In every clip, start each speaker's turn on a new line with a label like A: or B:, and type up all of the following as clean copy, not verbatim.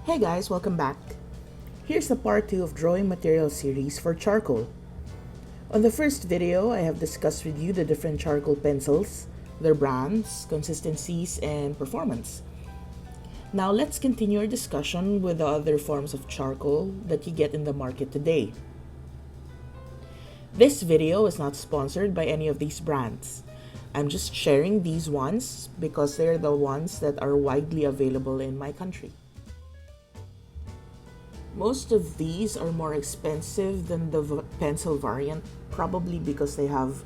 A: Hey guys, welcome back. Here's the part 2 of drawing material series for charcoal. On the first video, I have discussed with you the different charcoal pencils, their brands, consistencies, and performance. Now let's continue our discussion with the other forms of charcoal that you get in the market today. This video is not sponsored by any of these brands. I'm just sharing these ones because they're the ones that are widely available in my country. Most of these are more expensive than the pencil variant, probably because they have,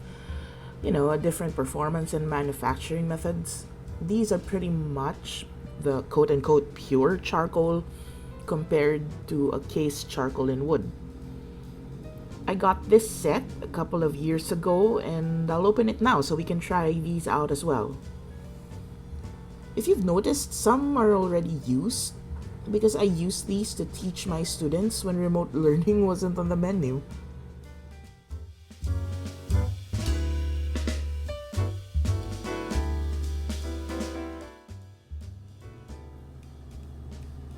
A: a different performance and manufacturing methods. These are pretty much the quote-unquote pure charcoal compared to a case charcoal in wood. I got this set a couple of years ago and I'll open it now so we can try these out as well. If you've noticed, some are already used because I used these to teach my students when remote learning wasn't on the menu.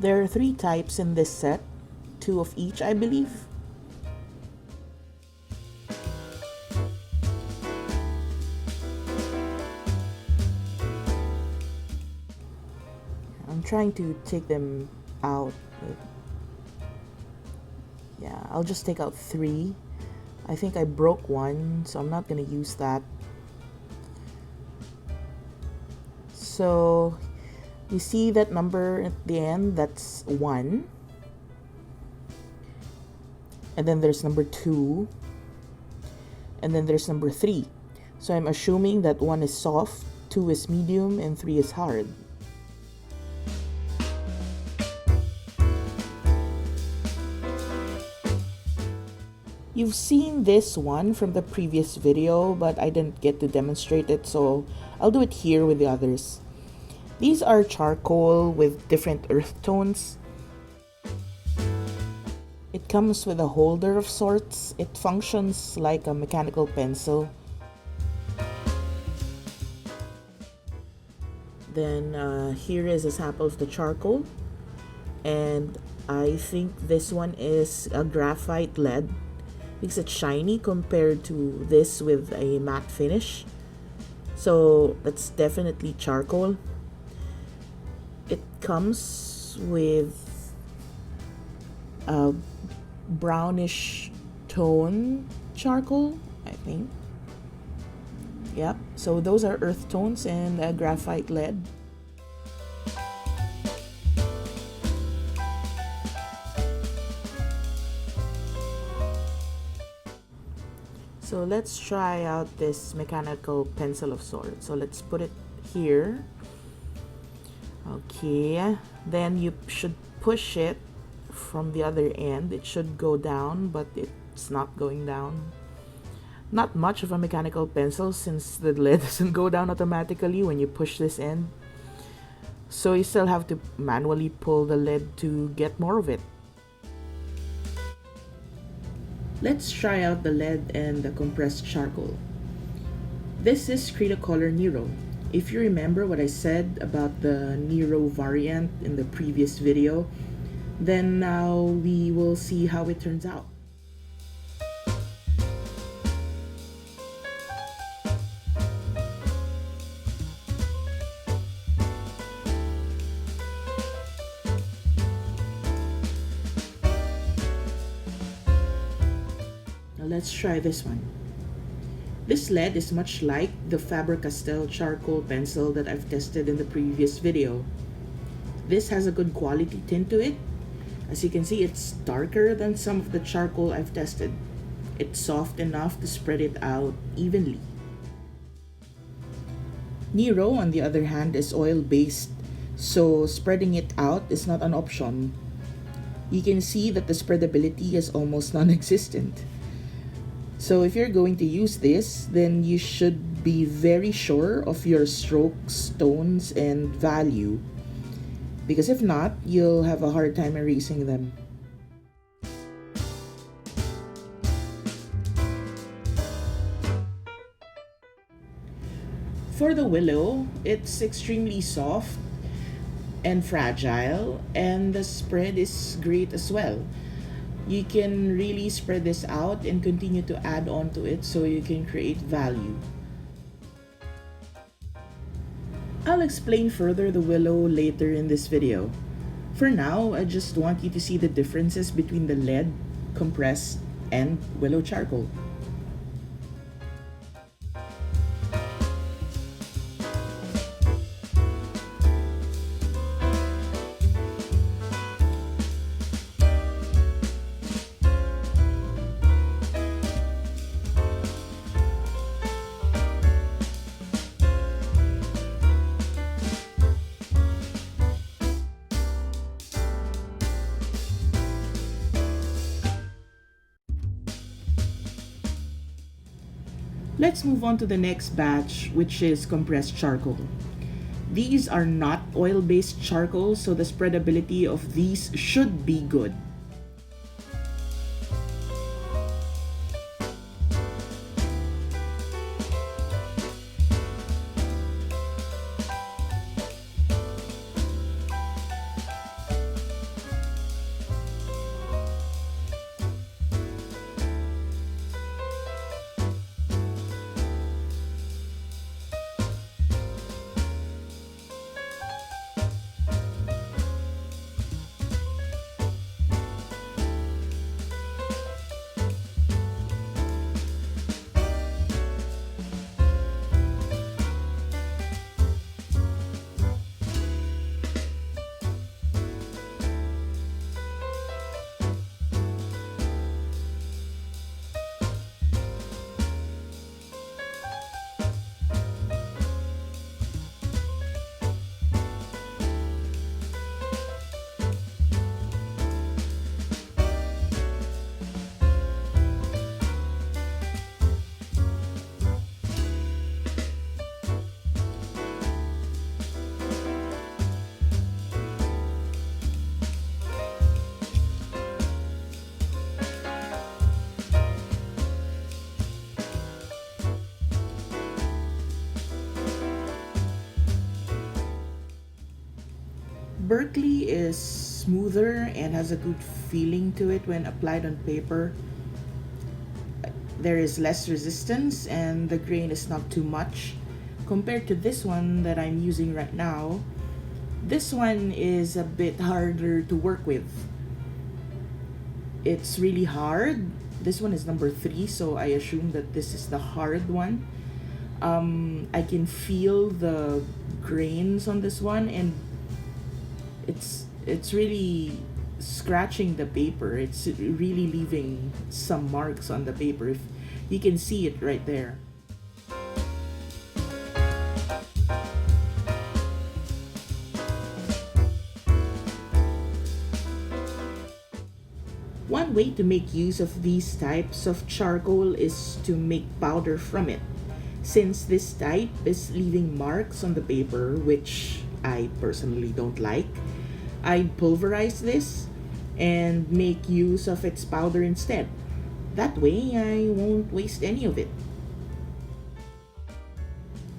A: There are 3 types in this set, 2 of each I believe. I'm trying to take them out. Yeah, I'll just take out 3. I think I broke one, so I'm not gonna use that. So you see that number at the end, that's 1. And then there's number 2. And then there's number 3. So I'm assuming that 1 is soft, 2 is medium, and 3 is hard. You've seen this one from the previous video, but I didn't get to demonstrate it, so I'll do it here with the others. These are charcoal with different earth tones. It comes with a holder of sorts. It functions like a mechanical pencil. Then here is a sample of the charcoal. And I think this one is a graphite lead because it's shiny compared to this with a matte finish. So that's definitely charcoal. It comes with a brownish tone charcoal, I think. Yep, so those are earth tones and graphite lead. So let's try out this mechanical pencil of sorts. So let's put it here. Okay, then you should push it from the other end. It should go down, but it's not going down. Not much of a mechanical pencil since the lead doesn't go down automatically when you push this end. So you still have to manually pull the lead to get more of it. Let's try out the lead and the compressed charcoal. This is Cretacolor Nero. If you remember what I said about the Nero variant in the previous video, then now we will see how it turns out. Let's try this one. This lead is much like the Faber-Castell charcoal pencil that I've tested in the previous video. This has a good quality tint to it. As you can see, it's darker than some of the charcoal I've tested. It's soft enough to spread it out evenly. Nero, on the other hand, is oil-based, so spreading it out is not an option. You can see that the spreadability is almost non-existent. So if you're going to use this, then you should be very sure of your strokes, tones, and value. Because if not, you'll have a hard time erasing them. For the Willow, it's extremely soft. and fragile, and the spread is great as well. You can really spread this out and continue to add on to it so you can create value. I'll explain further the willow later in this video. For now, I just want you to see the differences between the lead, compressed, and willow charcoal. Let's move on to the next batch, which is compressed charcoal. These are not oil-based charcoal, so the spreadability of these should be good. Berkeley is smoother and has a good feeling to it when applied on paper. There is less resistance and the grain is not too much. Compared to this one that I'm using right now, this one is a bit harder to work with. It's really hard. This one is number 3, so I assume that this is the hard one. I can feel the grains on this one, and it's really scratching the paper. It's really leaving some marks on the paper. If you can see it right there. One way to make use of these types of charcoal is to make powder from it. Since this type is leaving marks on the paper, which I personally don't like, I pulverize this and make use of its powder instead. That way, I won't waste any of it.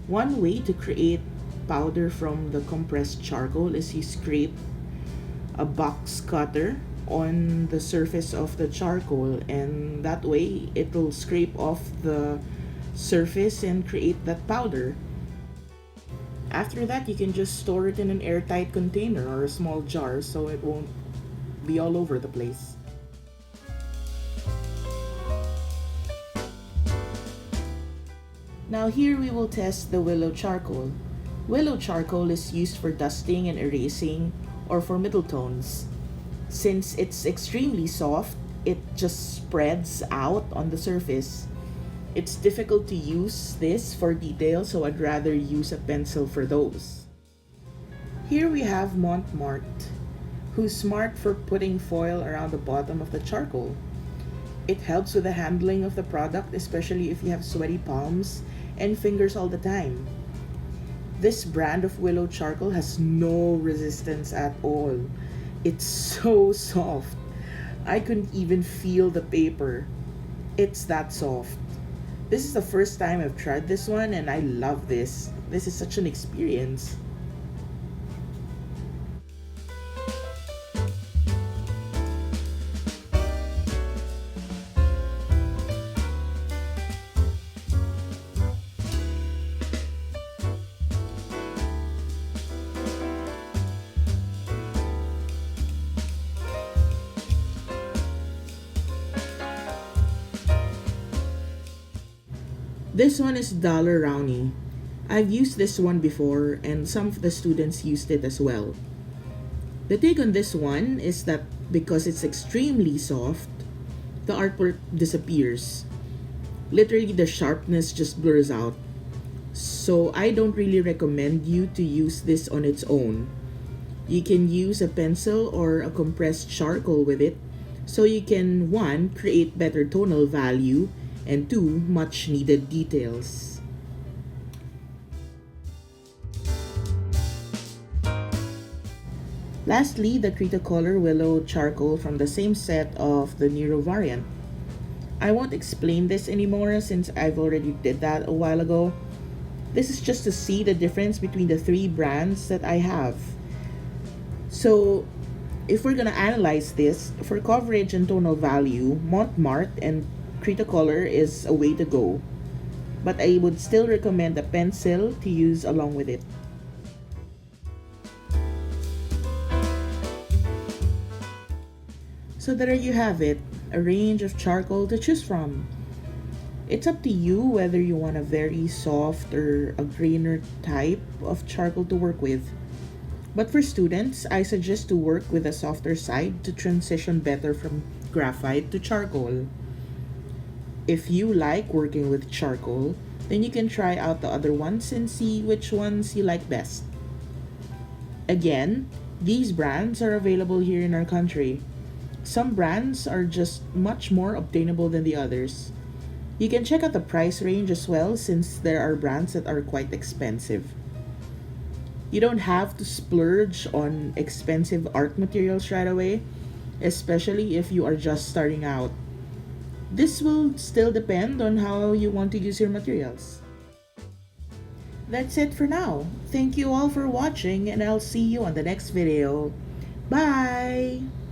A: One way to create powder from the compressed charcoal is you scrape a box cutter on the surface of the charcoal, and that way it'll scrape off the surface and create that powder. After that, you can just store it in an airtight container or a small jar so it won't be all over the place. Now here we will test the willow charcoal. Willow charcoal is used for dusting and erasing or for middle tones. Since it's extremely soft, it just spreads out on the surface. It's difficult to use this for detail, so I'd rather use a pencil for those. Here we have Montmartre, who's smart for putting foil around the bottom of the charcoal. It helps with the handling of the product, especially if you have sweaty palms and fingers all the time. This brand of willow charcoal has no resistance at all. It's so soft. I couldn't even feel the paper. It's that soft. This is the first time I've tried this one, and I love this. This is such an experience. This one is Dollar Rowney. I've used this one before and some of the students used it as well. The take on this one is that because it's extremely soft, the artwork disappears. Literally, the sharpness just blurs out. So I don't really recommend you to use this on its own. You can use a pencil or a compressed charcoal with it so you can 1. Create better tonal value and 2. Much needed details. Lastly, the Cretacolor Willow Charcoal from the same set of the Nero variant. I won't explain this anymore since I've already did that a while ago. This is just to see the difference between the 3 brands that I have. So, if we're gonna analyze this, for coverage and tonal value, Montmartre and Cretacolor is a way to go. But I would still recommend a pencil to use along with it. So there you have it, a range of charcoal to choose from. It's up to you whether you want a very soft or a grainer type of charcoal to work with. But for students, I suggest to work with a softer side to transition better from graphite to charcoal. If you like working with charcoal, then you can try out the other ones and see which ones you like best. Again, these brands are available here in our country. Some brands are just much more obtainable than the others. You can check out the price range as well since there are brands that are quite expensive. You don't have to splurge on expensive art materials right away, especially if you are just starting out. This will still depend on how you want to use your materials. That's it for now. Thank you all for watching and I'll see you on the next video. Bye!